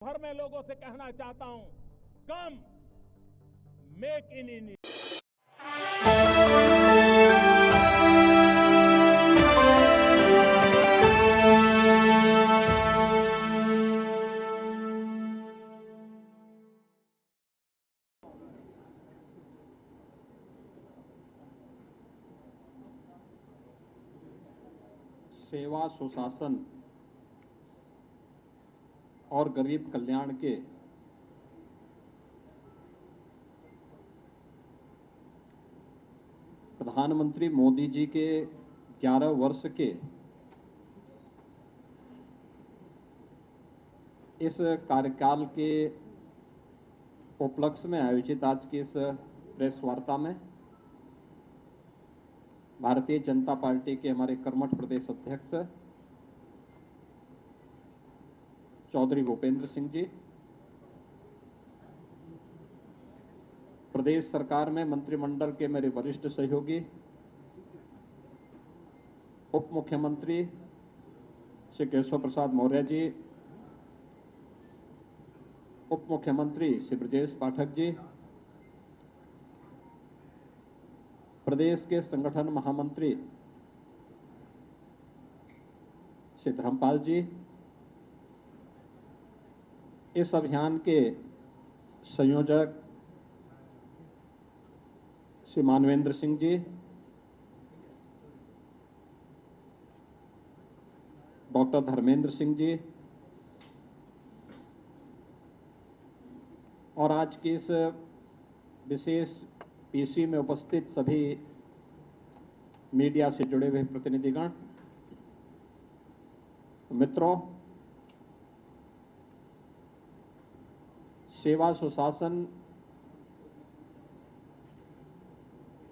भर में लोगों से कहना चाहता हूं, कम मेक इन इंडिया। सेवा सुशासन और गरीब कल्याण के प्रधानमंत्री मोदी जी के 11 वर्ष के इस कार्यकाल के उपलक्ष्य में आयोजित आज की इस प्रेस वार्ता में भारतीय जनता पार्टी के हमारे कर्मठ प्रदेश अध्यक्ष चौधरी भूपेंद्र सिंह जी, प्रदेश सरकार में मंत्रिमंडल के मेरे वरिष्ठ सहयोगी, उप मुख्यमंत्री श्री केशव प्रसाद मौर्य जी, उप मुख्यमंत्री श्री ब्रजेश पाठक जी, प्रदेश के संगठन महामंत्री श्री धर्मपाल जी, इस अभियान के संयोजक श्री मानवेंद्र सिंह जी, डॉक्टर धर्मेंद्र सिंह जी और आज की इस विशेष पीसी में उपस्थित सभी मीडिया से जुड़े हुए प्रतिनिधिगण, मित्रों, सेवा सुशासन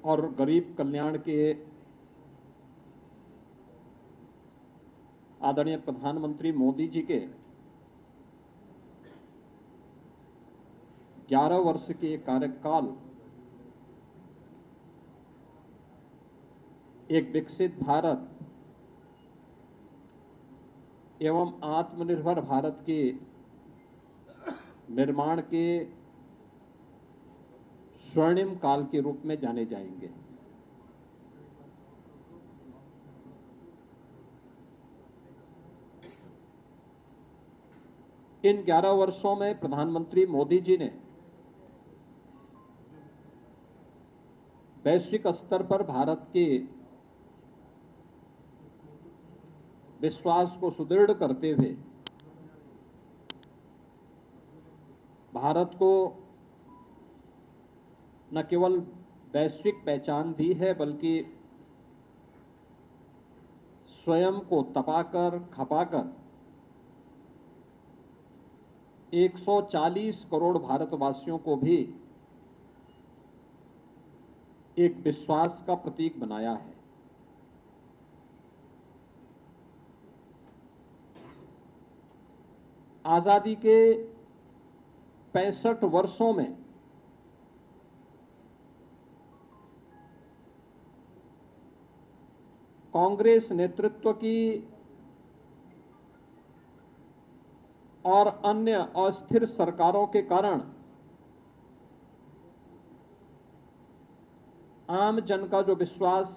और गरीब कल्याण के आदरणीय प्रधानमंत्री मोदी जी के 11 वर्ष के कार्यकाल एक विकसित भारत एवं आत्मनिर्भर भारत के निर्माण के स्वर्णिम काल के रूप में जाने जाएंगे। इन 11 वर्षों में प्रधानमंत्री मोदी जी ने वैश्विक स्तर पर भारत के विश्वास को सुदृढ़ करते हुए भारत को न केवल वैश्विक पहचान दी है, बल्कि स्वयं को तपाकर खपाकर 140 करोड़ भारतवासियों को भी एक विश्वास का प्रतीक बनाया है। आजादी के 65 वर्षों में कांग्रेस नेतृत्व की और अन्य अस्थिर सरकारों के कारण आम जन का जो विश्वास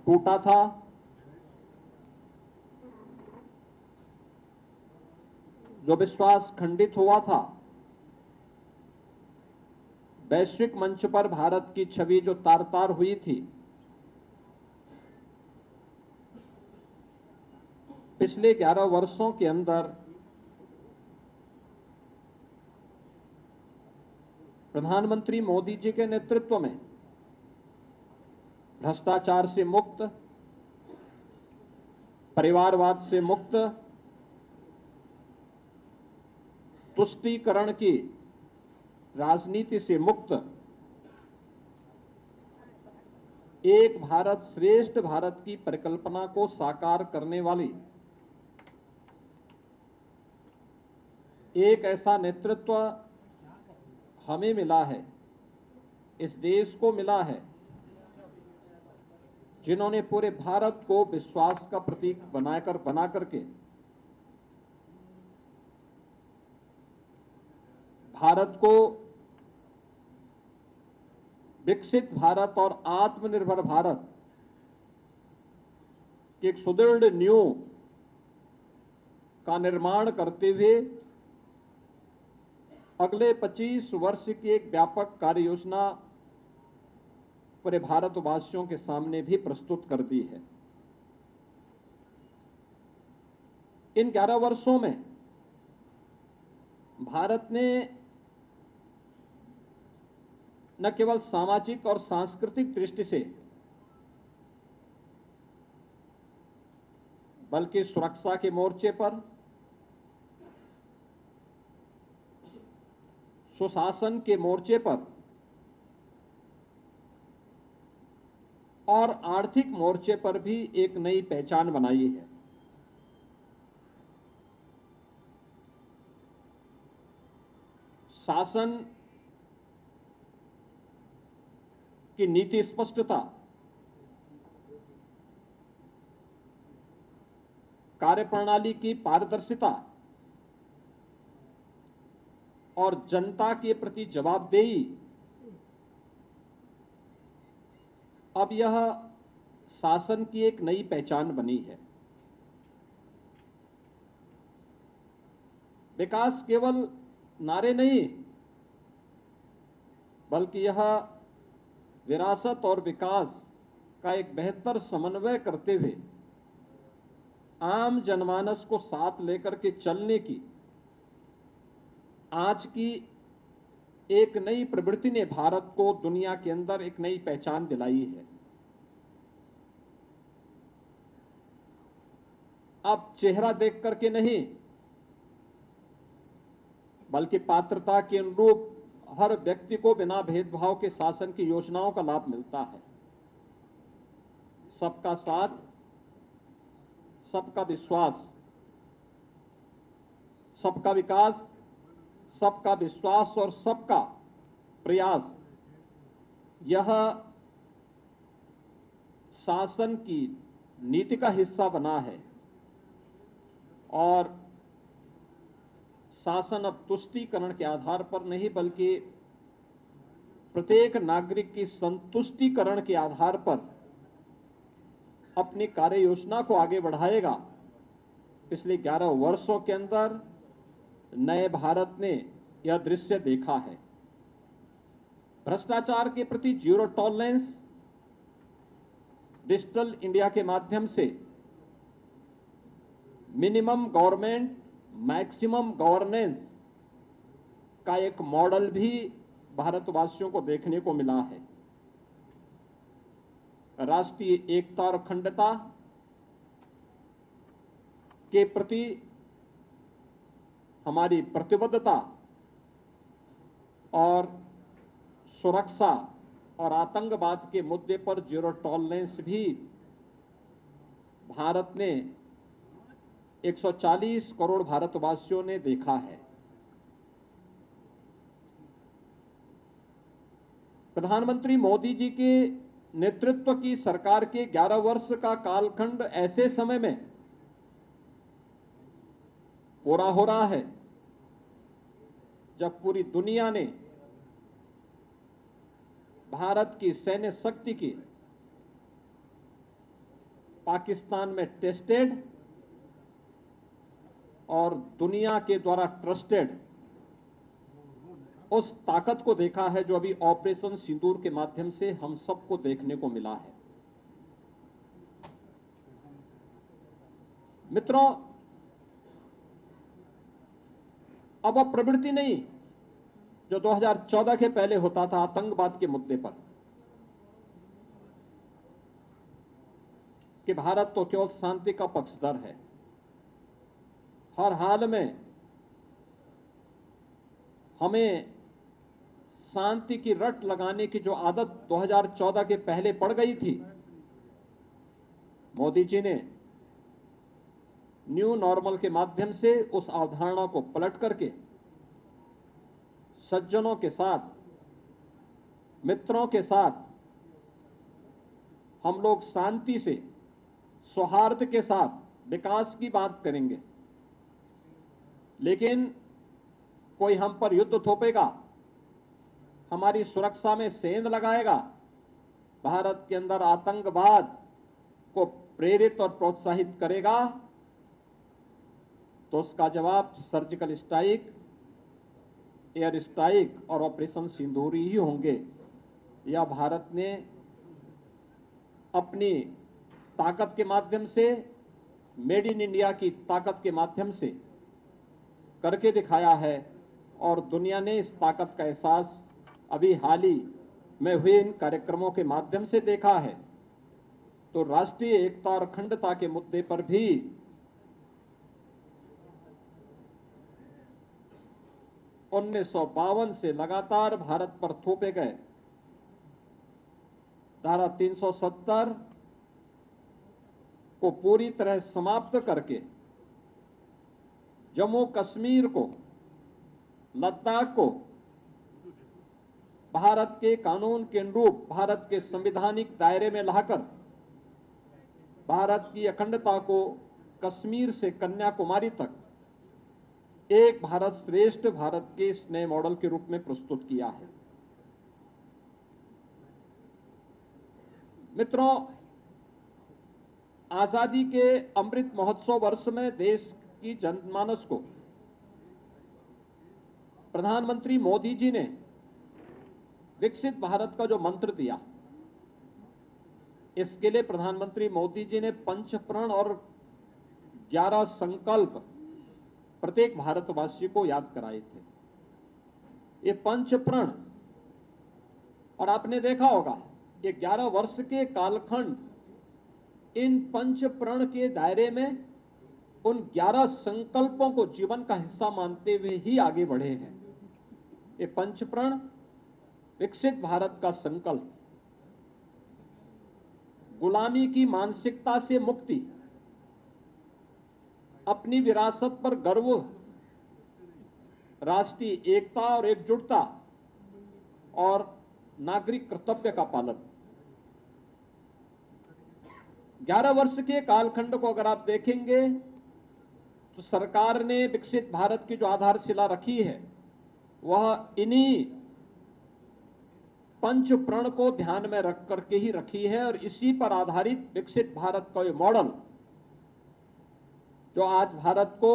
टूटा था, जो विश्वास खंडित हुआ था, वैश्विक मंच पर भारत की छवि जो तार-तार हुई थी, पिछले 11 वर्षों के अंदर प्रधानमंत्री मोदी जी के नेतृत्व में भ्रष्टाचार से मुक्त, परिवारवाद से मुक्त, तुष्टीकरण की राजनीति से मुक्त एक भारत श्रेष्ठ भारत की परिकल्पना को साकार करने वाली एक ऐसा नेतृत्व हमें मिला है, इस देश को मिला है, जिन्होंने पूरे भारत को विश्वास का प्रतीक बना करके भारत को विकसित भारत और आत्मनिर्भर भारत की एक सुदृढ़ नींव का निर्माण करते हुए अगले 25 वर्ष की एक व्यापक कार्य योजना पूरे भारतवासियों के सामने भी प्रस्तुत कर दी है। इन 11 वर्षों में भारत ने न केवल सामाजिक और सांस्कृतिक दृष्टि से बल्कि सुरक्षा के मोर्चे पर, सुशासन के मोर्चे पर और आर्थिक मोर्चे पर भी एक नई पहचान बनाई है। शासन की नीति स्पष्टता, कार्यप्रणाली की पारदर्शिता और जनता के प्रति जवाबदेही अब यह शासन की एक नई पहचान बनी है। विकास केवल नारे नहीं, बल्कि यह विरासत और विकास का एक बेहतर समन्वय करते हुए आम जनमानस को साथ लेकर के चलने की आज की एक नई प्रवृत्ति ने भारत को दुनिया के अंदर एक नई पहचान दिलाई है। अब चेहरा देख करके नहीं, बल्कि पात्रता के अनुरूप हर व्यक्ति को बिना भेदभाव के शासन की योजनाओं का लाभ मिलता है। सबका साथ, सबका विश्वास, सबका विकास, सबका विश्वास और सबका प्रयास, यह शासन की नीति का हिस्सा बना है। और शासन अब तुष्टीकरण के आधार पर नहीं, बल्कि प्रत्येक नागरिक की संतुष्टीकरण के आधार पर अपनी कार्य योजना को आगे बढ़ाएगा। पिछले 11 वर्षों के अंदर नए भारत ने यह दृश्य देखा है। भ्रष्टाचार के प्रति जीरो टॉलरेंस, डिजिटल इंडिया के माध्यम से मिनिमम गवर्नमेंट मैक्सिमम गवर्नेंस का एक मॉडल भी भारतवासियों को देखने को मिला है। राष्ट्रीय एकता और अखंडता के प्रति हमारी प्रतिबद्धता और सुरक्षा और आतंकवाद के मुद्दे पर जीरो टॉलरेंस भी भारत ने 140 करोड़ भारतवासियों ने देखा है। प्रधानमंत्री मोदी जी के नेतृत्व की सरकार के 11 वर्ष का कालखंड ऐसे समय में पूरा हो रहा है जब पूरी दुनिया ने भारत की सैन्य शक्ति की पाकिस्तान में टेस्टेड और दुनिया के द्वारा ट्रस्टेड उस ताकत को देखा है जो अभी ऑपरेशन सिंदूर के माध्यम से हम सबको देखने को मिला है। मित्रों, अब वह प्रवृत्ति नहीं जो 2014 के पहले होता था आतंकवाद के मुद्दे पर, कि भारत तो केवल शांति का पक्षधर है, हर हाल में हमें शांति की रट लगाने की जो आदत 2014 के पहले पड़ गई थी, मोदी जी ने न्यू नॉर्मल के माध्यम से उस अवधारणा को पलट करके सज्जनों के साथ, मित्रों के साथ हम लोग शांति से, सौहार्द के साथ विकास की बात करेंगे, लेकिन कोई हम पर युद्ध थोपेगा, हमारी सुरक्षा में सेंध लगाएगा, भारत के अंदर आतंकवाद को प्रेरित और प्रोत्साहित करेगा, तो उसका जवाब सर्जिकल स्ट्राइक, एयर स्ट्राइक और ऑपरेशन सिंदूर ही होंगे। या भारत ने अपनी ताकत के माध्यम से, मेड इन इंडिया की ताकत के माध्यम से करके दिखाया है और दुनिया ने इस ताकत का एहसास अभी हाल ही में हुए इन कार्यक्रमों के माध्यम से देखा है। तो राष्ट्रीय एकता और अखंडता के मुद्दे पर भी उन्नीस से लगातार भारत पर थोपे गए धारा 370 को पूरी तरह समाप्त करके जम्मू कश्मीर को, लद्दाख को भारत के कानून के अनुरूप, भारत के संवैधानिक दायरे में लाकर भारत की अखंडता को कश्मीर से कन्याकुमारी तक एक भारत श्रेष्ठ भारत के इस नए मॉडल के रूप में प्रस्तुत किया है। मित्रों, आजादी के अमृत महोत्सव वर्ष में देश की जनमानस को प्रधानमंत्री मोदी जी ने विकसित भारत का जो मंत्र दिया, इसके लिए प्रधानमंत्री मोदी जी ने 5 प्रण और 11 संकल्प प्रत्येक भारतवासी को याद कराए थे। ये 5 प्रण, और आपने देखा होगा ये 11 वर्ष के कालखंड इन 5 प्रण के दायरे में उन 11 संकल्पों को जीवन का हिस्सा मानते हुए ही आगे बढ़े हैं। ये 5 प्रण, विकसित भारत का संकल्प, गुलामी की मानसिकता से मुक्ति, अपनी विरासत पर गर्व, राष्ट्रीय एकता और एकजुटता और नागरिक कर्तव्य का पालन। 11 वर्ष के कालखंड को अगर आप देखेंगे तो सरकार ने विकसित भारत की जो आधारशिला रखी है वह इन्हीं 5 प्रण को ध्यान में रख करके ही रखी है, और इसी पर आधारित विकसित भारत का ये मॉडल जो आज भारत को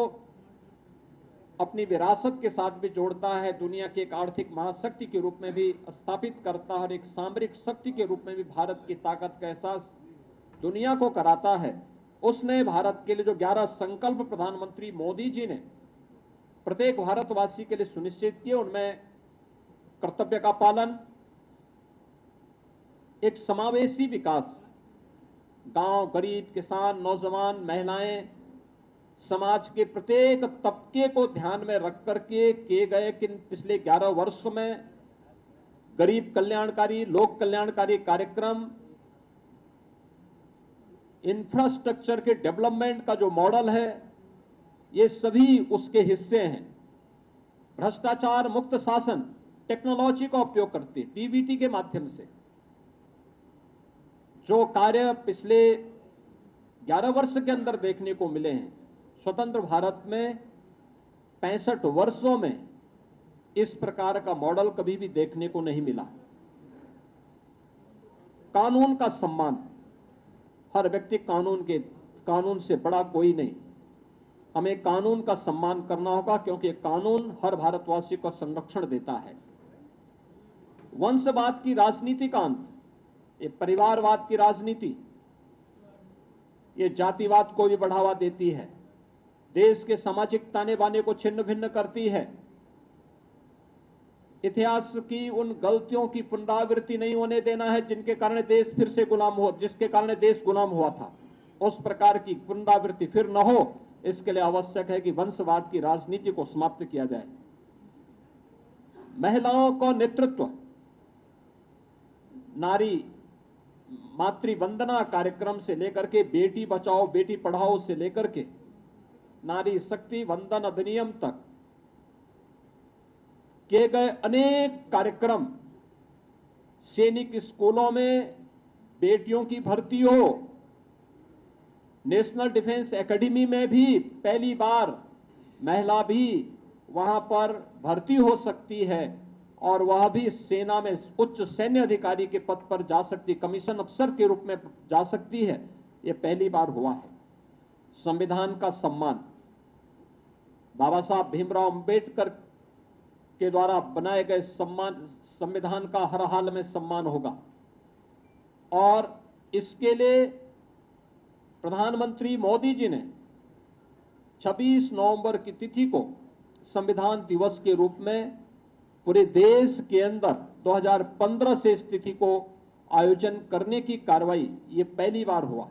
अपनी विरासत के साथ भी जोड़ता है, दुनिया की एक आर्थिक महाशक्ति के रूप में भी स्थापित करता है और एक सामरिक शक्ति के रूप में भी भारत की ताकत का एहसास दुनिया को कराता है। उसने भारत के लिए जो 11 संकल्प प्रधानमंत्री मोदी जी ने प्रत्येक भारतवासी के लिए सुनिश्चित किए, उनमें कर्तव्य का पालन, एक समावेशी विकास, गांव, गरीब, किसान, नौजवान, महिलाएं, समाज के प्रत्येक तबके को ध्यान में रख करके किए गए कि पिछले 11 वर्षों में गरीब कल्याणकारी, लोक कल्याणकारी कार्यक्रम, इंफ्रास्ट्रक्चर के डेवलपमेंट का जो मॉडल है, ये सभी उसके हिस्से हैं। भ्रष्टाचार मुक्त शासन, टेक्नोलॉजी का उपयोग करते, डीबीटी के माध्यम से जो कार्य पिछले 11 वर्ष के अंदर देखने को मिले हैं, स्वतंत्र भारत में 65 वर्षों में इस प्रकार का मॉडल कभी भी देखने को नहीं मिला। कानून का सम्मान, हर व्यक्ति कानून से बड़ा कोई नहीं। हमें कानून का सम्मान करना होगा क्योंकि कानून हर भारतवासी को संरक्षण देता है। वंशवाद की राजनीति का अंत, ये परिवारवाद की राजनीति, ये जातिवाद को भी बढ़ावा देती है, देश के सामाजिक ताने बाने को छिन्न भिन्न करती है। इतिहास की उन गलतियों की पुनरावृत्ति नहीं होने देना है जिनके कारण देश फिर से जिसके कारण देश गुलाम हुआ था। उस प्रकार की पुनरावृत्ति फिर न हो, इसके लिए आवश्यक है कि वंशवाद की राजनीति को समाप्त किया जाए। महिलाओं को नेतृत्व, नारी मातृ वंदना कार्यक्रम से लेकर के बेटी बचाओ बेटी पढ़ाओ से लेकर के नारी शक्ति वंदन अधिनियम तक किए गए अनेक कार्यक्रम, सैनिक स्कूलों में बेटियों की भर्ती हो, नेशनल डिफेंस एकेडमी में भी पहली बार महिला भी वहां पर भर्ती हो सकती है और वह भी सेना में उच्च सैन्य अधिकारी के पद पर जा सकती, कमीशन अफसर के रूप में जा सकती है, यह पहली बार हुआ है। संविधान का सम्मान, बाबा साहब भीमराव अंबेडकर के द्वारा बनाए गए संविधान का हर हाल में सम्मान होगा और इसके लिए प्रधानमंत्री मोदी जी ने 26 नवंबर की तिथि को संविधान दिवस के रूप में पूरे देश के अंदर 2015 से इस तिथि को आयोजन करने की कार्रवाई ये पहली बार हुआ।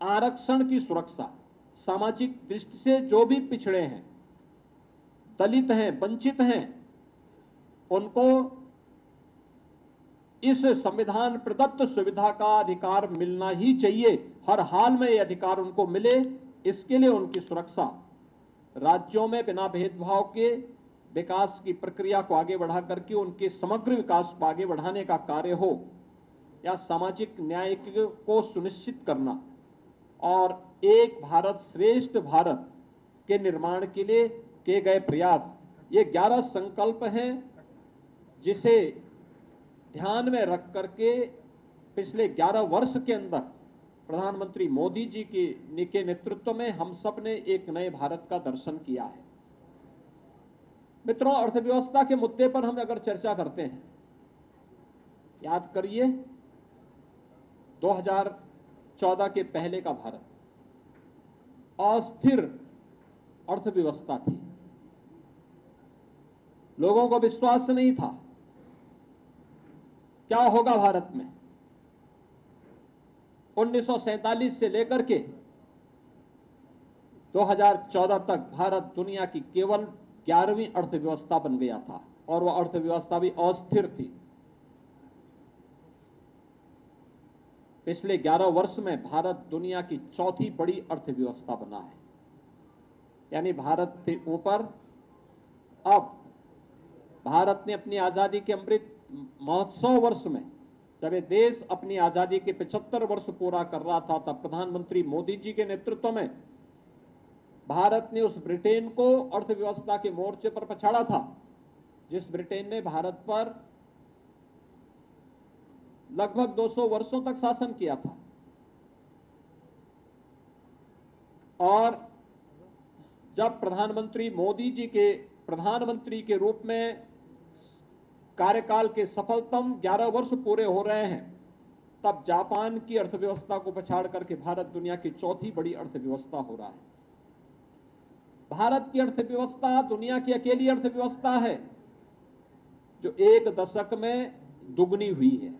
आरक्षण की सुरक्षा, सामाजिक दृष्टि से जो भी पिछड़े हैं, दलित हैं, वंचित हैं, उनको इस संविधान प्रदत्त सुविधा का अधिकार मिलना ही चाहिए। हर हाल में यह अधिकार उनको मिले, इसके लिए उनकी सुरक्षा, राज्यों में बिना भेदभाव के विकास की प्रक्रिया को आगे बढ़ा करके उनके समग्र विकास को आगे बढ़ाने का कार्य हो, या सामाजिक न्याय को सुनिश्चित करना और एक भारत श्रेष्ठ भारत के निर्माण के लिए किए गए प्रयास, ये 11 संकल्प हैं जिसे ध्यान में रख करके पिछले 11 वर्ष के अंदर प्रधानमंत्री मोदी जी के नेतृत्व में हम सब ने एक नए भारत का दर्शन किया है। मित्रों, अर्थव्यवस्था के मुद्दे पर हम अगर चर्चा करते हैं, याद करिए 2014 के पहले का भारत अस्थिर अर्थव्यवस्था थी, लोगों को विश्वास नहीं था क्या होगा भारत में। 1947 से लेकर के 2014 तक भारत दुनिया की केवल 11वीं अर्थव्यवस्था बन गया था और वह अर्थव्यवस्था भी अस्थिर थी। पिछले 11 वर्ष में भारत दुनिया की चौथी बड़ी अर्थव्यवस्था बना है, यानी भारत से ऊपर। अब भारत ने अपनी आजादी के अमृत महोत्सव वर्ष में, जब ये देश अपनी आजादी के 75 वर्ष पूरा कर रहा था, तब प्रधानमंत्री मोदी जी के नेतृत्व में भारत ने उस ब्रिटेन को अर्थव्यवस्था के मोर्चे पर पछाड़ा था, जिस ब्रिटेन ने भारत पर लगभग 200 वर्षों तक शासन किया था। और जब प्रधानमंत्री मोदी जी के प्रधानमंत्री के रूप में कार्यकाल के सफलतम 11 वर्ष पूरे हो रहे हैं, तब जापान की अर्थव्यवस्था को पछाड़ करके भारत दुनिया की चौथी बड़ी अर्थव्यवस्था हो रहा है। भारत की अर्थव्यवस्था दुनिया की अकेली अर्थव्यवस्था है जो एक दशक में दुगनी हुई है।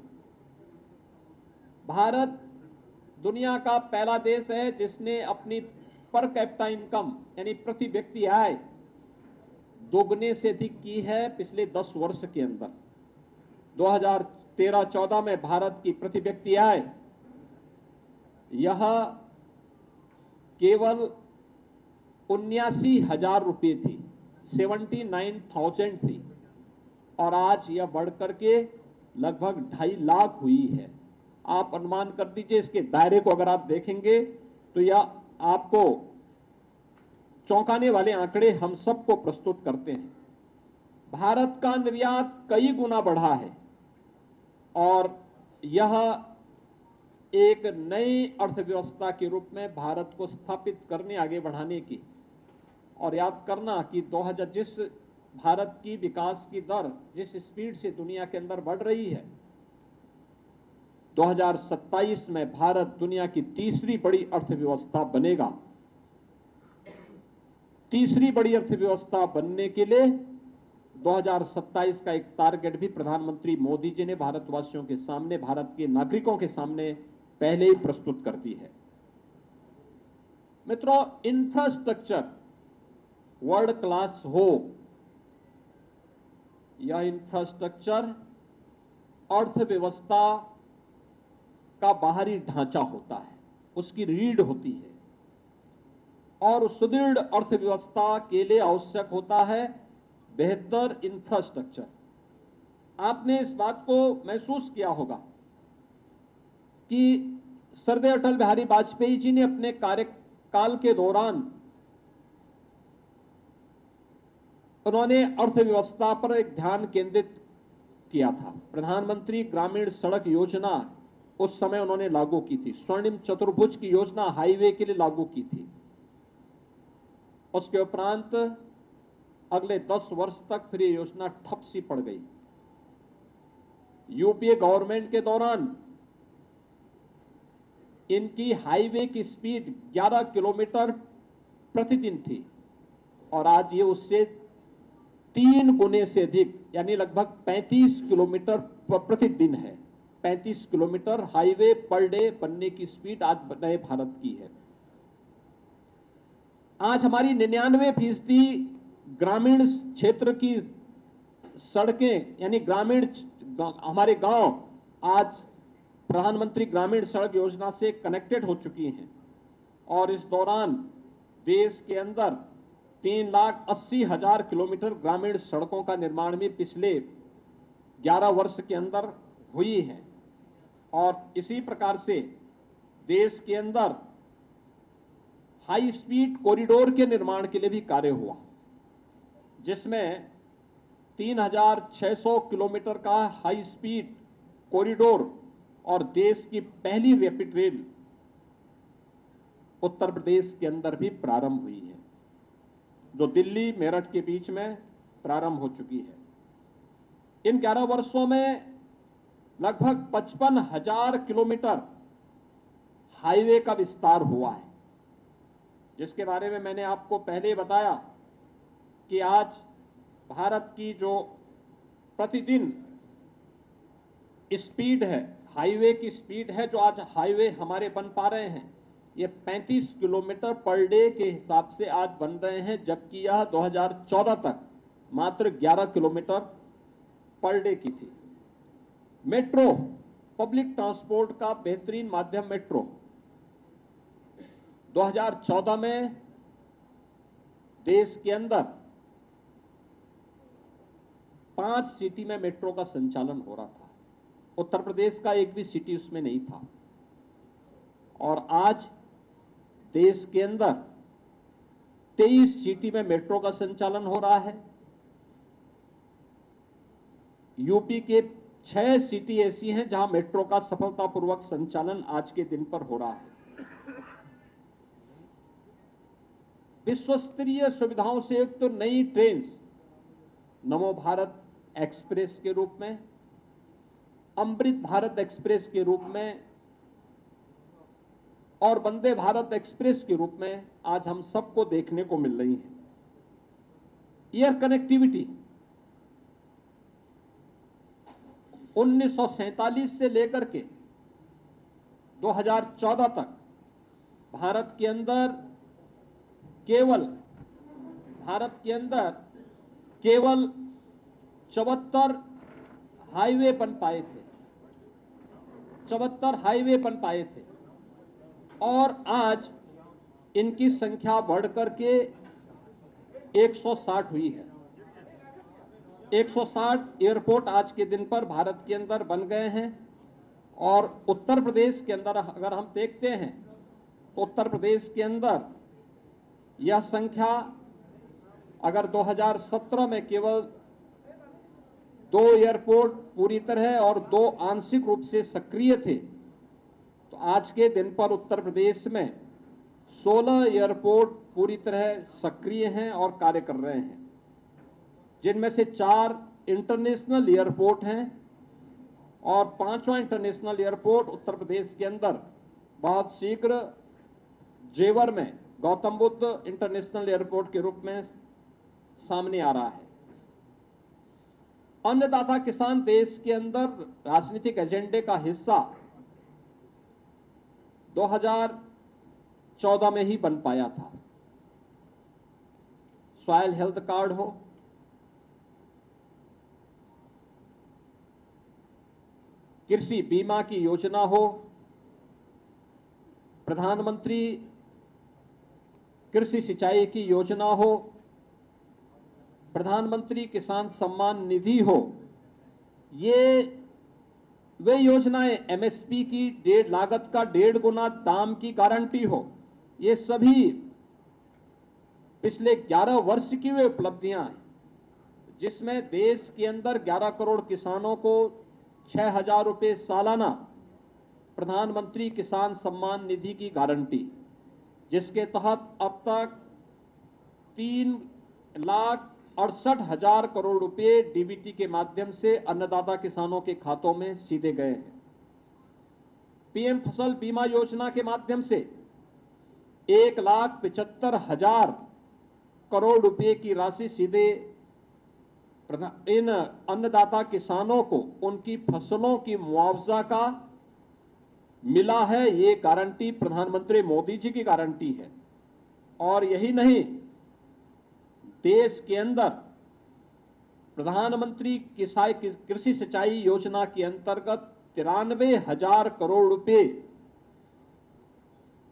भारत दुनिया का पहला देश है जिसने अपनी पर कैपिटा इनकम यानी प्रति व्यक्ति आय दोगुने से अधिक की है पिछले 10 वर्ष के अंदर। 2013-14 में भारत की प्रति व्यक्ति आय यह केवल 79,000 रुपये थी, 79,000 थी, और आज यह बढ़कर के लगभग 2.5 लाख हुई है। आप अनुमान कर दीजिए, इसके दायरे को अगर आप देखेंगे तो यह आपको चौंकाने वाले आंकड़े हम सबको प्रस्तुत करते हैं। भारत का निर्यात कई गुना बढ़ा है और यह एक नई अर्थव्यवस्था के रूप में भारत को स्थापित करने, आगे बढ़ाने की। और याद करना कि 2000 जिस भारत की विकास की दर जिस स्पीड से दुनिया के अंदर बढ़ रही है, 2027 में भारत दुनिया की तीसरी बड़ी अर्थव्यवस्था बनेगा। तीसरी बड़ी अर्थव्यवस्था बनने के लिए 2027 का एक टारगेट भी प्रधानमंत्री मोदी जी ने भारतवासियों के सामने, भारत के नागरिकों के सामने पहले ही प्रस्तुत कर दी है। मित्रों, इंफ्रास्ट्रक्चर वर्ल्ड क्लास हो, यह इंफ्रास्ट्रक्चर अर्थव्यवस्था का बाहरी ढांचा होता है, उसकी रीढ़ होती है, और उस सुदृढ़ अर्थव्यवस्था के लिए आवश्यक होता है बेहतर इंफ्रास्ट्रक्चर। आपने इस बात को महसूस किया होगा कि सरदार अटल बिहारी वाजपेयी जी ने अपने कार्यकाल के दौरान उन्होंने अर्थव्यवस्था पर एक ध्यान केंद्रित किया था। प्रधानमंत्री ग्रामीण सड़क योजना उस समय उन्होंने लागू की थी। स्वर्णिम चतुर्भुज की योजना हाईवे के लिए लागू की थी। उसके उपरांत अगले 10 वर्ष तक फिर ये योजना ठप सी पड़ गई। यूपीए गवर्नमेंट के दौरान इनकी हाईवे की स्पीड 11 किलोमीटर प्रतिदिन थी और आज ये उससे 3 गुने से अधिक यानी लगभग 35 किलोमीटर प्रतिदिन है। 35 किलोमीटर हाईवे पर डे बनने की स्पीड आज नए भारत की है। आज हमारी 99% ग्रामीण क्षेत्र की सड़कें यानी ग्रामीण हमारे गांव आज प्रधानमंत्री ग्रामीण सड़क योजना से कनेक्टेड हो चुकी हैं और इस दौरान देश के अंदर 3,80,000 किलोमीटर ग्रामीण सड़कों का निर्माण भी पिछले 11 वर्ष के अंदर हुई है। और इसी प्रकार से देश के अंदर हाई स्पीड कॉरिडोर के निर्माण के लिए भी कार्य हुआ, जिसमें 3,600 किलोमीटर का हाई स्पीड कॉरिडोर और देश की पहली रैपिड रेल उत्तर प्रदेश के अंदर भी प्रारंभ हुई है, जो दिल्ली मेरठ के बीच में प्रारंभ हो चुकी है। इन 11 वर्षों में लगभग 55,000 किलोमीटर हाईवे का विस्तार हुआ है, जिसके बारे में मैंने आपको पहले बताया कि आज भारत की जो प्रतिदिन स्पीड है, हाईवे की स्पीड है, जो आज हाईवे हमारे बन पा रहे हैं, ये 35 किलोमीटर पर डे के हिसाब से आज बन रहे हैं, जबकि यह 2014 तक मात्र 11 किलोमीटर पर डे की थी। मेट्रो, पब्लिक ट्रांसपोर्ट का बेहतरीन माध्यम मेट्रो, 2014 में देश के अंदर 5 सिटी में मेट्रो का संचालन हो रहा था। उत्तर प्रदेश का एक भी सिटी उसमें नहीं था और आज देश के अंदर 23 सिटी में मेट्रो का संचालन हो रहा है। यूपी के 6 सिटी ऐसी हैं जहां मेट्रो का सफलतापूर्वक संचालन आज के दिन पर हो रहा है। विश्वस्तरीय सुविधाओं से युक्त तो नई ट्रेन नमो भारत एक्सप्रेस के रूप में, अमृत भारत एक्सप्रेस के रूप में और वंदे भारत एक्सप्रेस के रूप में आज हम सबको देखने को मिल रही है। एयर कनेक्टिविटी 1947 से लेकर के 2014 तक भारत के अंदर केवल 74 हाईवे बन पाए थे, 74 हाईवे बन पाए थे और आज इनकी संख्या बढ़कर के 160 हुई है। 160 एयरपोर्ट आज के दिन पर भारत के अंदर बन गए हैं और उत्तर प्रदेश के अंदर अगर हम देखते हैं तो उत्तर प्रदेश के अंदर यह संख्या अगर 2017 में केवल 2 एयरपोर्ट पूरी तरह और 2 आंशिक रूप से सक्रिय थे, तो आज के दिन पर उत्तर प्रदेश में 16 एयरपोर्ट पूरी तरह सक्रिय हैं और कार्य कर रहे हैं, जिनमें से 4 इंटरनेशनल एयरपोर्ट हैं और 5वां इंटरनेशनल एयरपोर्ट उत्तर प्रदेश के अंदर बहुत शीघ्र जेवर में गौतम बुद्ध इंटरनेशनल एयरपोर्ट के रूप में सामने आ रहा है। अन्नदाता किसान देश के अंदर राजनीतिक एजेंडे का हिस्सा 2014 में ही बन पाया था। सॉइल हेल्थ कार्ड हो, कृषि बीमा की योजना हो, प्रधानमंत्री कृषि सिंचाई की योजना हो, प्रधानमंत्री किसान सम्मान निधि हो, ये वे योजनाएं एमएसपी की लागत का 1.5 गुना दाम की गारंटी हो, ये सभी पिछले 11 वर्ष की वे उपलब्धियां हैं जिसमें देश के अंदर 11 करोड़ किसानों को 6,000 रुपए सालाना प्रधानमंत्री किसान सम्मान निधि की गारंटी, जिसके तहत अब तक 3,68,000 करोड़ रुपए डीबीटी के माध्यम से अन्नदाता किसानों के खातों में सीधे गए हैं। पीएम फसल बीमा योजना के माध्यम से 1,75,000 करोड़ रुपए की राशि सीधे इन अन्नदाता किसानों को उनकी फसलों की मुआवजा का मिला है। ये गारंटी प्रधानमंत्री मोदी जी की गारंटी है। और यही नहीं, देश के अंदर प्रधानमंत्री कृषि सिंचाई योजना के अंतर्गत 93,000 करोड़ रुपए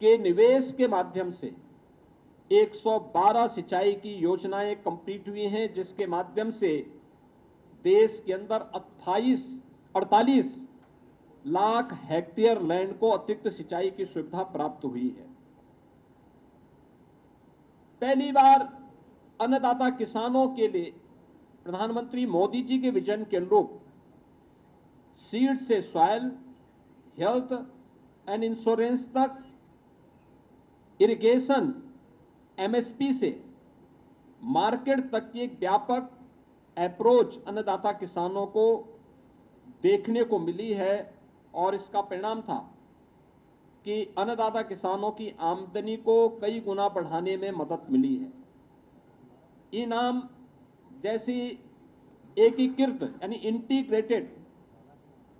के निवेश के माध्यम से 112 सिंचाई की योजनाएं कंप्लीट हुई हैं, जिसके माध्यम से देश के अंदर 48 लाख हेक्टेयर लैंड को अतिरिक्त सिंचाई की सुविधा प्राप्त हुई है। पहली बार अन्नदाता किसानों के लिए प्रधानमंत्री मोदी जी के विजन के अनुरूप सीड से सॉइल, हेल्थ एंड इंश्योरेंस तक, इरिगेशन, एमएसपी से मार्केट तक की एक व्यापक अप्रोच अन्नदाता किसानों को देखने को मिली है। और इसका परिणाम था कि अन्नदाता किसानों की आमदनी को कई गुना बढ़ाने में मदद मिली है। इनाम जैसी एकीकृत यानी इंटीग्रेटेड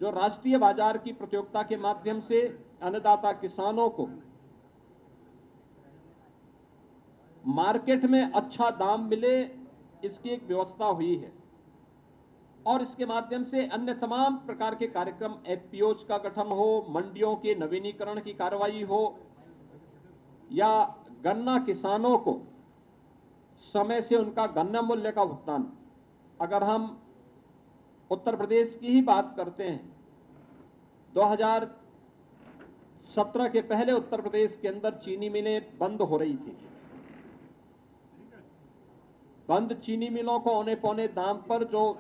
जो राष्ट्रीय बाजार की प्रतियोगिता के माध्यम से अन्नदाता किसानों को मार्केट में अच्छा दाम मिले, इसकी एक व्यवस्था हुई है। और इसके माध्यम से अन्य तमाम प्रकार के कार्यक्रम, एफपीओज का गठन हो, मंडियों के नवीनीकरण की कार्रवाई हो, या गन्ना किसानों को समय से उनका गन्ना मूल्य का भुगतान। अगर हम उत्तर प्रदेश की ही बात करते हैं, 2017 के पहले उत्तर प्रदेश के अंदर चीनी मिलें बंद हो रही थी। बंद चीनी मिलों को औने पौने दाम पर जो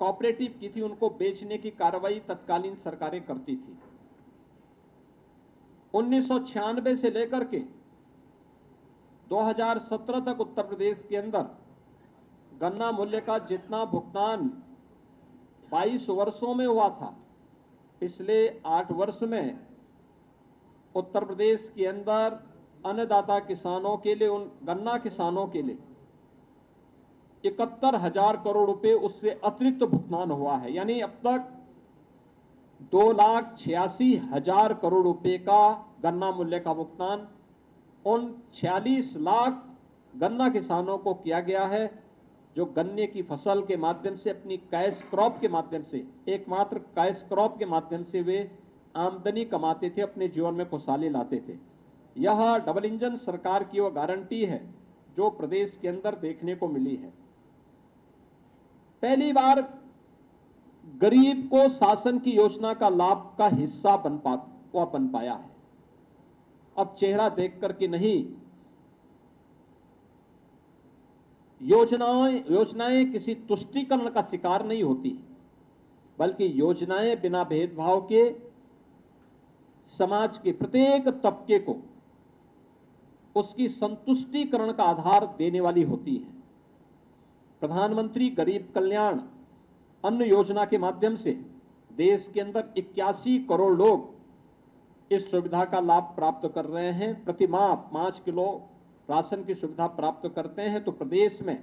कोऑपरेटिव की थी उनको बेचने की कार्रवाई तत्कालीन सरकारें करती थी। 1996 से लेकर के 2017 तक उत्तर प्रदेश के अंदर गन्ना मूल्य का जितना भुगतान 22 वर्षों में हुआ था, पिछले 8 वर्ष में उत्तर प्रदेश के अंदर अन्नदाता किसानों के लिए, उन गन्ना किसानों के लिए 71,000 करोड़ रुपए उससे अतिरिक्त भुगतान हुआ है। यानी अब तक 2,86,000 करोड़ रुपए का गन्ना मूल्य का भुगतान उन 46 लाख गन्ना किसानों को किया गया है, जो गन्ने की फसल के माध्यम से, अपनी कैश क्रॉप के माध्यम से, एकमात्र कैश क्रॉप के माध्यम से वे आमदनी कमाते थे, अपने जीवन में खुशहाली लाते थे। यह डबल इंजन सरकार की वह गारंटी है जो प्रदेश के अंदर देखने को मिली है। पहली बार गरीब को शासन की योजना का लाभ का हिस्सा बन पाया है। अब चेहरा देख करके नहीं, योजनाएं किसी तुष्टीकरण का शिकार नहीं होती, बल्कि योजनाएं बिना भेदभाव के समाज के प्रत्येक तबके को उसकी संतुष्टीकरण का आधार देने वाली होती है। प्रधानमंत्री गरीब कल्याण अन्न योजना के माध्यम से देश के अंदर 81 करोड़ लोग इस सुविधा का लाभ प्राप्त कर रहे हैं। प्रति माह 5 किलो राशन की सुविधा प्राप्त करते हैं। तो प्रदेश में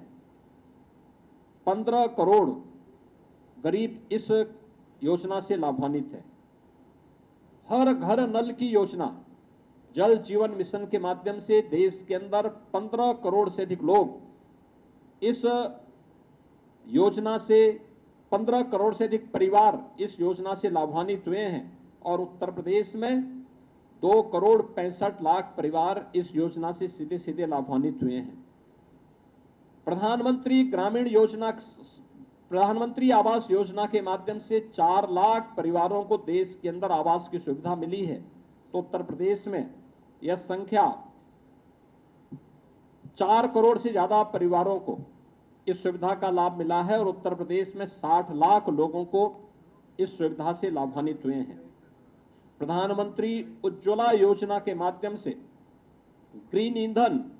15 करोड़ गरीब इस योजना से लाभान्वित है। हर घर नल की योजना, जल जीवन मिशन के माध्यम से देश के अंदर 15 करोड़ से अधिक लोग इस योजना से, 15 करोड़ से अधिक परिवार इस योजना से लाभान्वित हुए हैं। और उत्तर प्रदेश में 2 करोड़ 65 लाख परिवार इस योजना से सीधे सीधे लाभान्वित हुए हैं। प्रधानमंत्री आवास योजना के माध्यम से 4 लाख परिवारों को देश के अंदर आवास की सुविधा मिली है। तो उत्तर प्रदेश में यह संख्या 4 करोड़ से ज्यादा परिवारों को इस सुविधा का लाभ मिला है और उत्तर प्रदेश में 60 लाख लोगों को इस सुविधा से लाभान्वित हुए हैं। प्रधानमंत्री उज्ज्वला योजना के माध्यम से ग्रीन ईंधन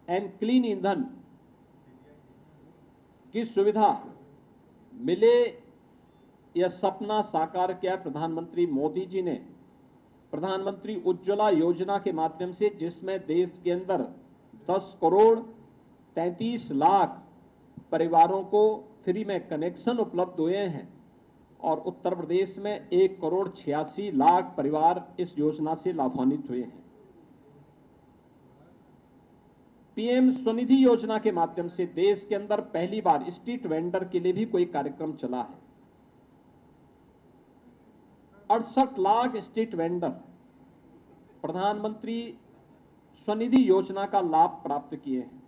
एंड क्लीन ईंधन की सुविधा मिले, यह सपना साकार किया प्रधानमंत्री मोदी जी ने। प्रधानमंत्री उज्ज्वला योजना के माध्यम से, जिसमें देश के अंदर 10 करोड़ 33 लाख परिवारों को फ्री में कनेक्शन उपलब्ध हुए हैं और उत्तर प्रदेश में 1 करोड़ 86 लाख परिवार इस योजना से लाभान्वित हुए हैं। पीएम स्वनिधि योजना के माध्यम से देश के अंदर पहली बार स्ट्रीट वेंडर के लिए भी कोई कार्यक्रम चला है। 68 लाख स्ट्रीट वेंडर प्रधानमंत्री स्वनिधि योजना का लाभ प्राप्त किए हैं।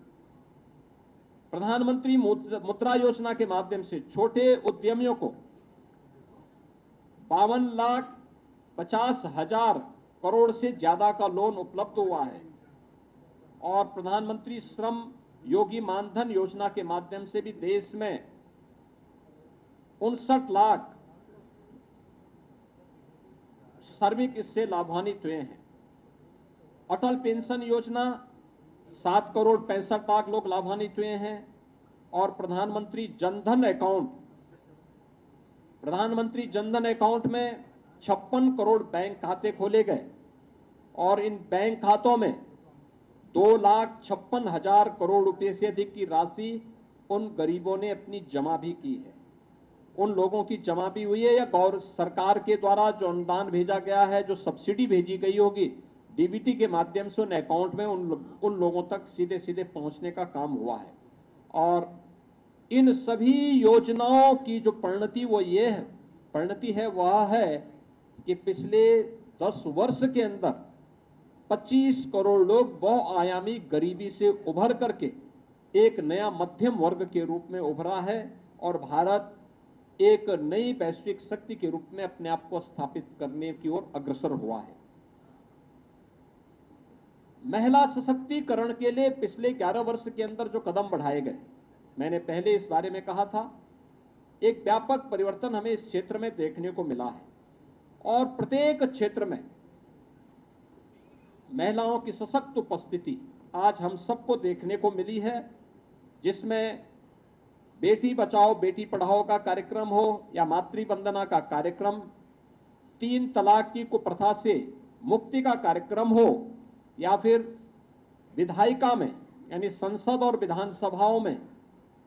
प्रधानमंत्री मुद्रा योजना के माध्यम से छोटे उद्यमियों को 52,50,000 करोड़ से ज्यादा का लोन उपलब्ध हुआ है और प्रधानमंत्री श्रम योगी मानधन योजना के माध्यम से भी देश में 59 लाख श्रमिक इससे लाभान्वित हुए हैं। अटल पेंशन योजना 7 करोड़ 65 लाख लोग लाभान्वित हुए हैं और प्रधानमंत्री जनधन अकाउंट में 56 करोड़ बैंक खाते खोले गए और इन बैंक खातों में 2,56,000 करोड़ रुपए से अधिक की राशि उन गरीबों ने अपनी जमा भी की है। उन लोगों की जमा भी हुई है या गौर सरकार के द्वारा जो अनुदान भेजा गया है, जो सब्सिडी भेजी गई होगी डीबीटी के माध्यम से उन अकाउंट में उन लोगों तक सीधे सीधे पहुंचने का काम हुआ है। और इन सभी योजनाओं की जो परिणति है वह है कि पिछले 10 वर्ष के अंदर 25 करोड़ लोग बहुआयामी गरीबी से उभर करके एक नया मध्यम वर्ग के रूप में उभरा है और भारत एक नई वैश्विक शक्ति के रूप में अपने आप को स्थापित करने की ओर अग्रसर हुआ है। महिला सशक्तिकरण के लिए पिछले 11 वर्ष के अंदर जो कदम बढ़ाए गए, मैंने पहले इस बारे में कहा था, एक व्यापक परिवर्तन हमें इस क्षेत्र में देखने को मिला है और प्रत्येक क्षेत्र में महिलाओं की सशक्त उपस्थिति आज हम सबको देखने को मिली है, जिसमें बेटी बचाओ बेटी पढ़ाओ का कार्यक्रम हो या मातृ वंदना का कार्यक्रम, 3 तलाक की कुप्रथा से मुक्ति का कार्यक्रम हो या फिर विधायिका में यानी संसद और विधानसभाओं में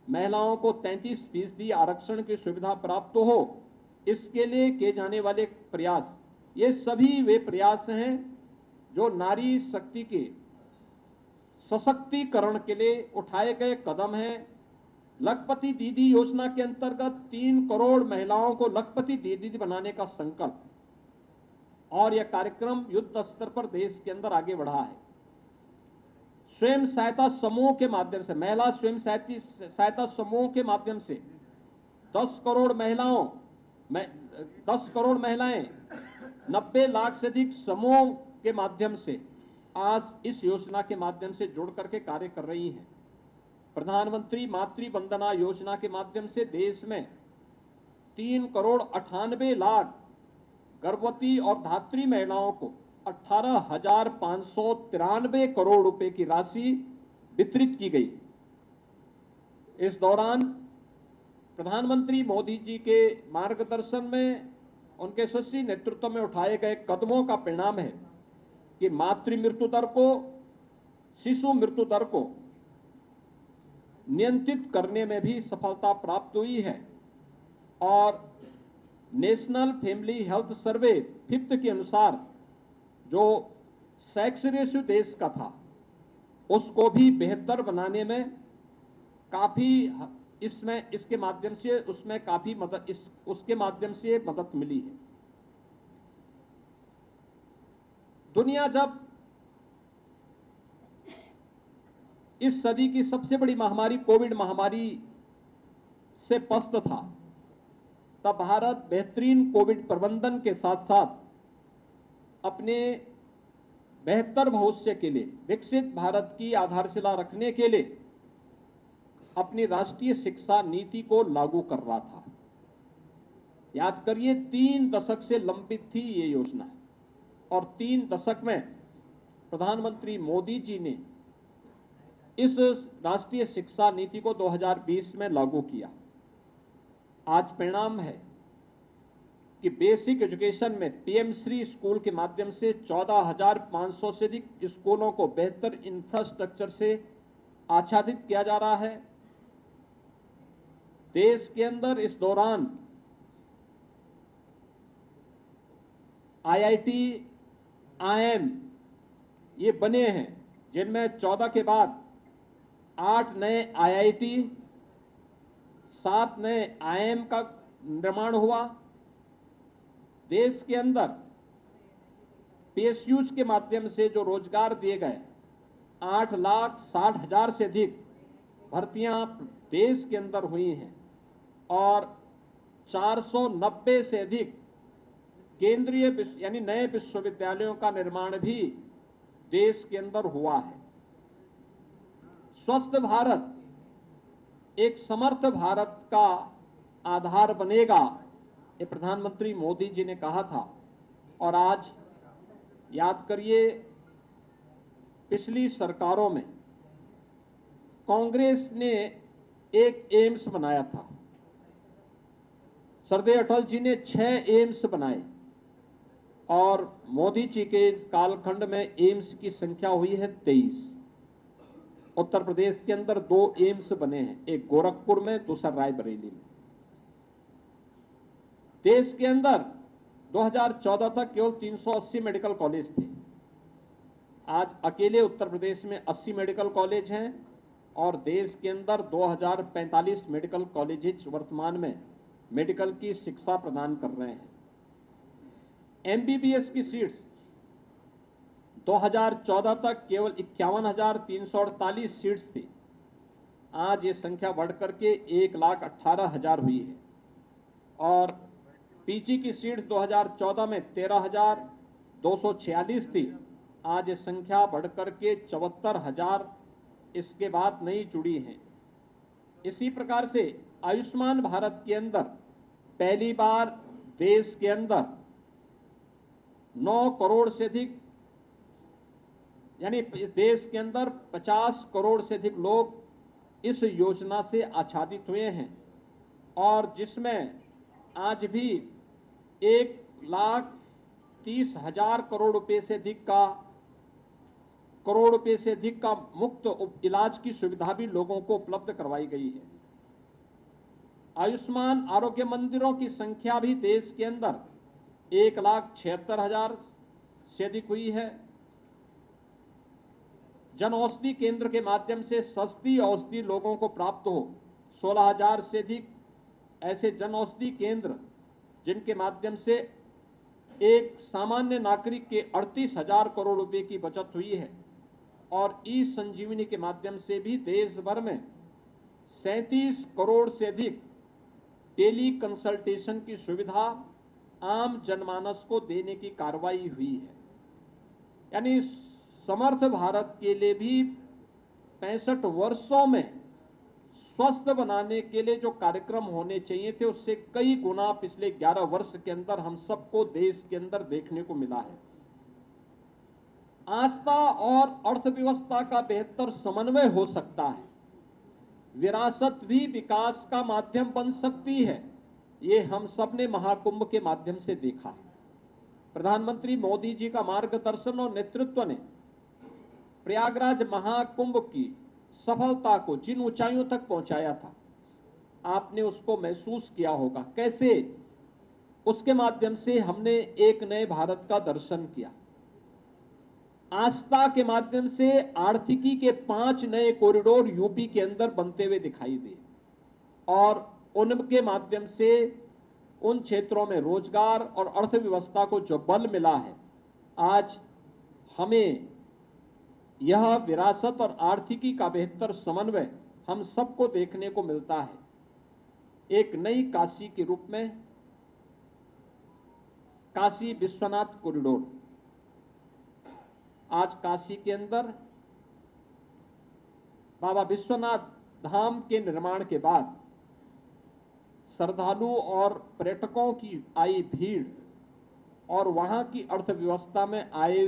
महिलाओं को 33% आरक्षण की सुविधा प्राप्त हो, इसके लिए किए जाने वाले प्रयास, ये सभी वे प्रयास हैं जो नारी शक्ति के सशक्तिकरण के लिए उठाए गए कदम हैं। लखपति दीदी योजना के अंतर्गत 3 करोड़ महिलाओं को लखपति दीदी बनाने का संकल्प और यह कार्यक्रम युद्ध स्तर पर देश के अंदर आगे बढ़ा है। स्वयं सहायता समूह के माध्यम से, महिला स्वयं सहायता समूह के माध्यम से 10 करोड़ महिलाएं 90 लाख से अधिक समूह के माध्यम से आज इस योजना के माध्यम से जुड़ करके कार्य कर रही हैं। प्रधानमंत्री मातृ वंदना योजना के माध्यम से देश में 3 करोड़ 98 लाख गर्भवती और धात्री महिलाओं को 18,593 करोड़ रुपए की राशि वितरित की गई। इस दौरान प्रधानमंत्री मोदी जी के मार्गदर्शन में, उनके यशस्वी नेतृत्व में उठाए गए कदमों का परिणाम है कि मातृ मृत्यु दर को, शिशु मृत्यु दर को नियंत्रित करने में भी सफलता प्राप्त हुई है और national family health survey 5th के अनुसार जो सेक्स रेशियो देश का था उसको भी बेहतर बनाने में काफी उसके माध्यम से मदद मिली है। दुनिया जब इस सदी की सबसे बड़ी महामारी कोविड महामारी से पस्त था, तब भारत बेहतरीन कोविड प्रबंधन के साथ साथ अपने बेहतर भविष्य के लिए, विकसित भारत की आधारशिला रखने के लिए अपनी राष्ट्रीय शिक्षा नीति को लागू कर रहा था। याद करिए, 3 दशक से लंबित थी ये योजना और 3 दशक में प्रधानमंत्री मोदी जी ने इस राष्ट्रीय शिक्षा नीति को 2020 में लागू किया। आज परिणाम है कि बेसिक एजुकेशन में पीएम श्री स्कूल के माध्यम से 14,500 से अधिक स्कूलों को बेहतर इंफ्रास्ट्रक्चर से आच्छादित किया जा रहा है। देश के अंदर इस दौरान आईआईटी, आईएम ये बने हैं, जिनमें 14 के बाद 8 नए आईआईटी, 7 नए आईएम का निर्माण हुआ। देश के अंदर पीएसयूज के माध्यम से जो रोजगार दिए गए, 8,60,000 से अधिक भर्तियां देश के अंदर हुई हैं और 490 से अधिक केंद्रीय यानी नए विश्वविद्यालयों का निर्माण भी देश के अंदर हुआ है। स्वस्थ भारत एक समर्थ भारत का आधार बनेगा, ये प्रधानमंत्री मोदी जी ने कहा था। और आज याद करिए, पिछली सरकारों में कांग्रेस ने एक एम्स बनाया था, सरदार अटल जी ने 6 एम्स बनाए और मोदी जी के कालखंड में एम्स की संख्या हुई है 23। उत्तर प्रदेश के अंदर 2 एम्स बने हैं, एक गोरखपुर में, दूसरा रायबरेली में। देश के अंदर 2014 तक केवल 380 मेडिकल कॉलेज थे। आज अकेले उत्तर प्रदेश में 80 मेडिकल कॉलेज हैं और देश के अंदर 2045 मेडिकल कॉलेजेस वर्तमान में मेडिकल की शिक्षा प्रदान कर रहे हैं। एमबीबीएस की सीट्स 2014 तक केवल 51,348 सीट्स थी। आज ये संख्या बढ़कर के 1,18,000 हुई है और पीजी की सीट 2014 में 13,246 थी। आज ये संख्या बढ़कर के 74,000 इसके बाद नई जुड़ी हैं। इसी प्रकार से आयुष्मान भारत के अंदर पहली बार देश के अंदर 9 करोड़ से अधिक, यानी देश के अंदर 50 करोड़ से अधिक लोग इस योजना से आच्छादित हुए हैं और जिसमें आज भी 1,30,000 करोड़ रुपए से अधिक का मुफ्त इलाज की सुविधा भी लोगों को उपलब्ध करवाई गई है। आयुष्मान आरोग्य मंदिरों की संख्या भी देश के अंदर 1,76,000 से अधिक हुई है। जन औषधि केंद्र के माध्यम से सस्ती औषधि लोगों को प्राप्त हो, 16,000 से अधिक ऐसे जन औषधि केंद्र जिनके माध्यम से एक सामान्य नागरिक के 38,000 करोड़ रुपए की बचत हुई है। और ई संजीवनी के माध्यम से भी देश भर में 37 करोड़ से अधिक टेली कंसल्टेशन की सुविधा आम जनमानस को देने की कार्रवाई हुई है। यानी समर्थ भारत के लिए भी 65 वर्षों में स्वस्थ बनाने के लिए जो कार्यक्रम होने चाहिए थे, उससे कई गुना पिछले 11 वर्ष के अंदर हम सबको देश के अंदर देखने को मिला है। आस्था और अर्थव्यवस्था का बेहतर समन्वय हो सकता है। विरासत भी विकास का माध्यम बन सकती है। ये हम सब ने महाकुंभ के माध्यम से देखा। प्रधानमंत्री मोदी जी का मार्गदर्शन और नेतृत्व ने प्रयागराज महाकुंभ की सफलता को जिन ऊंचाइयों तक पहुंचाया था, आपने उसको महसूस किया होगा। कैसे उसके माध्यम से हमने एक नए भारत का दर्शन किया। आस्था के माध्यम से आर्थिकी के 5 नए कॉरिडोर यूपी के अंदर बनते हुए दिखाई दिए और उनके माध्यम से उन क्षेत्रों में रोजगार और अर्थव्यवस्था को जो बल मिला है, आज हमें यह विरासत और आर्थिकी का बेहतर समन्वय हम सबको देखने को मिलता है। एक नई काशी के रूप में काशी विश्वनाथ कॉरिडोर, आज काशी के अंदर बाबा विश्वनाथ धाम के निर्माण के बाद श्रद्धालु और पर्यटकों की आई भीड़ और वहां की अर्थव्यवस्था में आए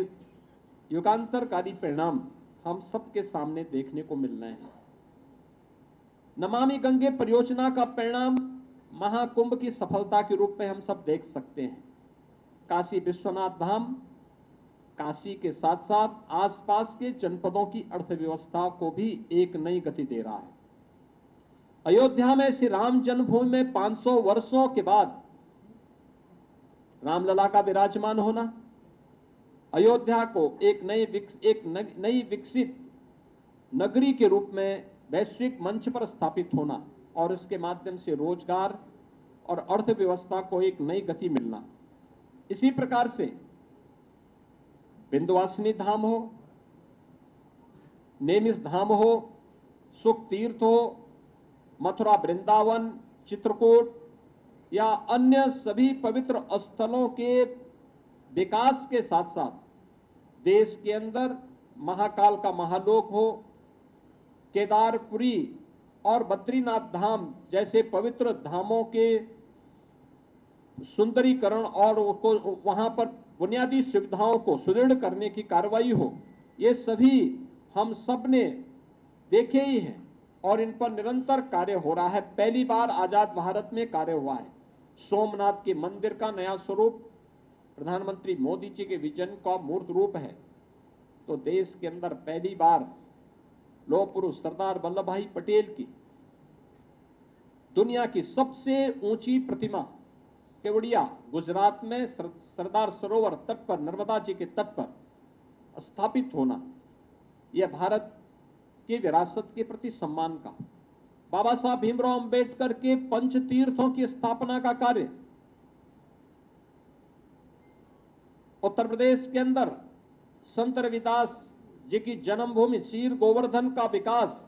युगांतरकारी परिणाम हम सबके सामने देखने को मिल रहे हैं। नमामि गंगे परियोजना का परिणाम महाकुंभ की सफलता के रूप में हम सब देख सकते हैं। काशी विश्वनाथ धाम काशी के साथ साथ आसपास के जनपदों की अर्थव्यवस्था को भी एक नई गति दे रहा है। अयोध्या में श्री राम जन्मभूमि में 500 वर्षों के बाद रामलला का विराजमान होना, अयोध्या को एक नई विकसित नगरी के रूप में वैश्विक मंच पर स्थापित होना और इसके माध्यम से रोजगार और अर्थव्यवस्था को एक नई गति मिलना। इसी प्रकार से विंध्यवासिनी धाम हो, नेमिष धाम हो, सुख तीर्थ हो, मथुरा वृंदावन, चित्रकूट या अन्य सभी पवित्र स्थलों के विकास के साथ साथ देश के अंदर महाकाल का महालोक हो, केदारपुरी और बद्रीनाथ धाम जैसे पवित्र धामों के सुंदरीकरण और वहां पर बुनियादी सुविधाओं को सुदृढ़ करने की कार्रवाई हो, ये सभी हम सब ने देखे ही हैं और इन पर निरंतर कार्य हो रहा है। पहली बार आजाद भारत में कार्य हुआ है। सोमनाथ के मंदिर का नया स्वरूप प्रधानमंत्री मोदी जी के विजन का मूर्त रूप है। तो देश के अंदर पहली बार लौह पुरुष सरदार वल्लभ भाई पटेल की दुनिया की सबसे ऊंची प्रतिमा केवड़िया गुजरात में सरदार सरोवर तट पर, नर्मदा जी के तट पर स्थापित होना, यह भारत की विरासत के प्रति सम्मान का। बाबा साहब भीमराव अंबेडकर के पंच तीर्थों की स्थापना का कार्य, उत्तर प्रदेश के अंदर संत रविदास जी की जन्मभूमि चीर गोवर्धन का विकास,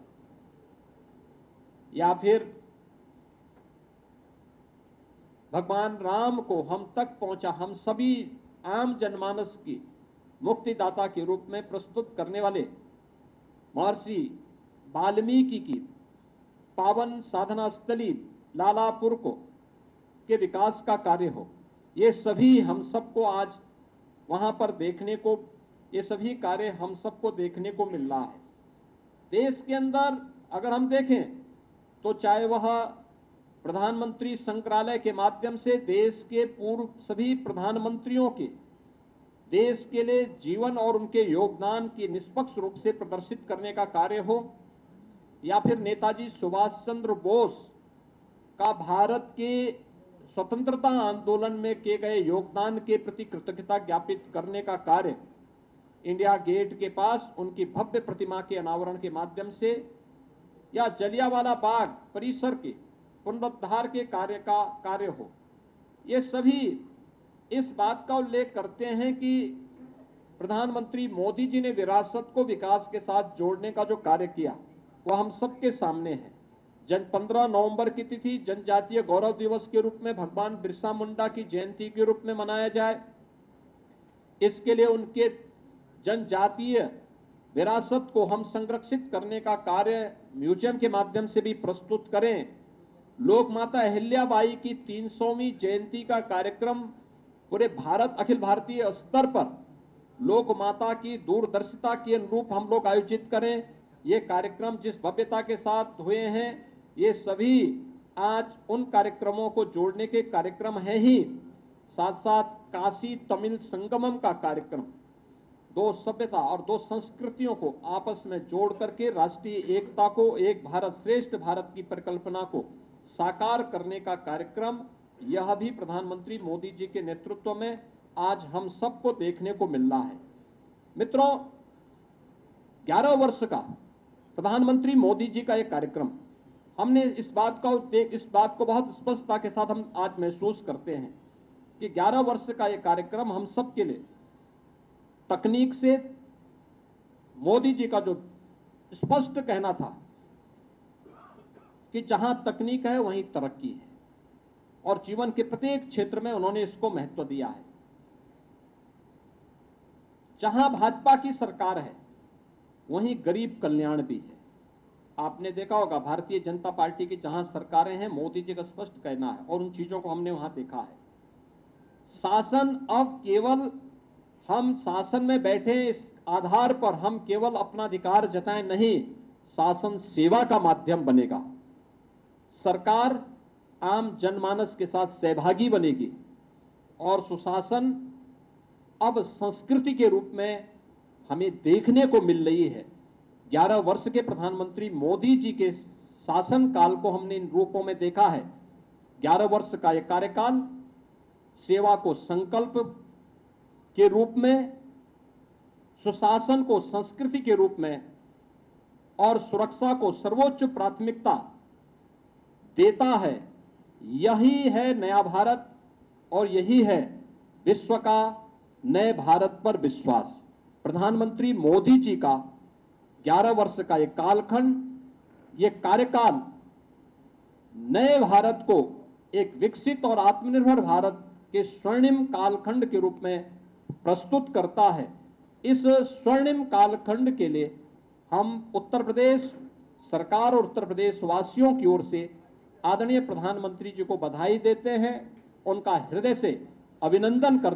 या फिर भगवान राम को हम तक पहुंचा, हम सभी आम जनमानस की मुक्तिदाता के रूप में प्रस्तुत करने वाले महर्षि वाल्मीकि की पावन साधना स्थली लालापुर को के विकास का कार्य हो, ये सभी हम सबको आज वहां पर देखने को, ये सभी कार्य हम सबको देखने को मिल रहा है। देश के अंदर अगर हम देखें तो चाहे वह प्रधानमंत्री संग्रहालय के माध्यम से देश के पूर्व सभी प्रधानमंत्रियों के देश के लिए जीवन और उनके योगदान की निष्पक्ष रूप से प्रदर्शित करने का कार्य हो, या फिर नेताजी सुभाष चंद्र बोस का भारत के स्वतंत्रता आंदोलन में किए गए योगदान के प्रति कृतज्ञता ज्ञापित करने का कार्य इंडिया गेट के पास उनकी भव्य प्रतिमा के अनावरण के माध्यम से, या जलियांवाला बाग परिसर के पुनरुद्धार के कार्य हो, ये सभी इस बात का उल्लेख करते हैं कि प्रधानमंत्री मोदी जी ने विरासत को विकास के साथ जोड़ने का जो कार्य किया वह हम सबके सामने है। 15 नवंबर की तिथि जनजातीय गौरव दिवस के रूप में भगवान बिरसा मुंडा की जयंती के रूप में मनाया जाए, इसके लिए उनके जनजातीय विरासत को हम संरक्षित करने का कार्य म्यूजियम के माध्यम से भी प्रस्तुत करें। लोक माता अहिल्याबाई की 300वीं जयंती का कार्यक्रम पूरे भारत अखिल भारतीय स्तर पर लोक माता की दूरदर्शिता के अनुरूप हम लोग आयोजित करें। ये कार्यक्रम जिस भव्यता के साथ हुए हैं, ये सभी आज उन कार्यक्रमों को जोड़ने के कार्यक्रम हैं ही। साथ साथ काशी तमिल संगमम का कार्यक्रम दो सभ्यता और दो संस्कृतियों को आपस में जोड़ करके राष्ट्रीय एकता को, एक भारत श्रेष्ठ भारत की परिकल्पना को साकार करने का कार्यक्रम, यह भी प्रधानमंत्री मोदी जी के नेतृत्व में आज हम सबको देखने को मिल रहा है। मित्रों, 11 वर्ष का प्रधानमंत्री मोदी जी का एक कार्यक्रम, हमने इस बात को बहुत स्पष्टता के साथ हम आज महसूस करते हैं कि 11 वर्ष का यह कार्यक्रम हम सबके लिए तकनीक से, मोदी जी का जो स्पष्ट कहना था कि जहां तकनीक है वहीं तरक्की है, और जीवन के प्रत्येक क्षेत्र में उन्होंने इसको महत्व दिया है। जहां भाजपा की सरकार है वहीं गरीब कल्याण भी है। आपने देखा होगा भारतीय जनता पार्टी की जहां सरकारें हैं, मोदी जी का स्पष्ट कहना है और उन चीजों को हमने वहां देखा है। शासन अब केवल हम शासन में बैठे इस आधार पर हम केवल अपना अधिकार जताएं नहीं, शासन सेवा का माध्यम बनेगा। सरकार आम जनमानस के साथ सहभागी बनेगी और सुशासन अब संस्कृति के रूप में हमें देखने को मिल रही है। 11 वर्ष के प्रधानमंत्री मोदी जी के शासन काल को हमने इन रूपों में देखा है। 11 वर्ष का यह कार्यकाल सेवा को संकल्प के रूप में, सुशासन को संस्कृति के रूप में और सुरक्षा को सर्वोच्च प्राथमिकता देता है। यही है नया भारत और यही है विश्व का नए भारत पर विश्वास। प्रधानमंत्री मोदी जी का 11 वर्ष का यह कालखंड, यह कार्यकाल नए भारत को एक विकसित और आत्मनिर्भर भारत के स्वर्णिम कालखंड के रूप में प्रस्तुत करता है। इस स्वर्णिम कालखंड के लिए हम उत्तर प्रदेश सरकार और उत्तर प्रदेश वासियों की ओर से आदरणीय प्रधानमंत्री जी को बधाई देते हैं, उनका हृदय से अभिनंदन करते हैं।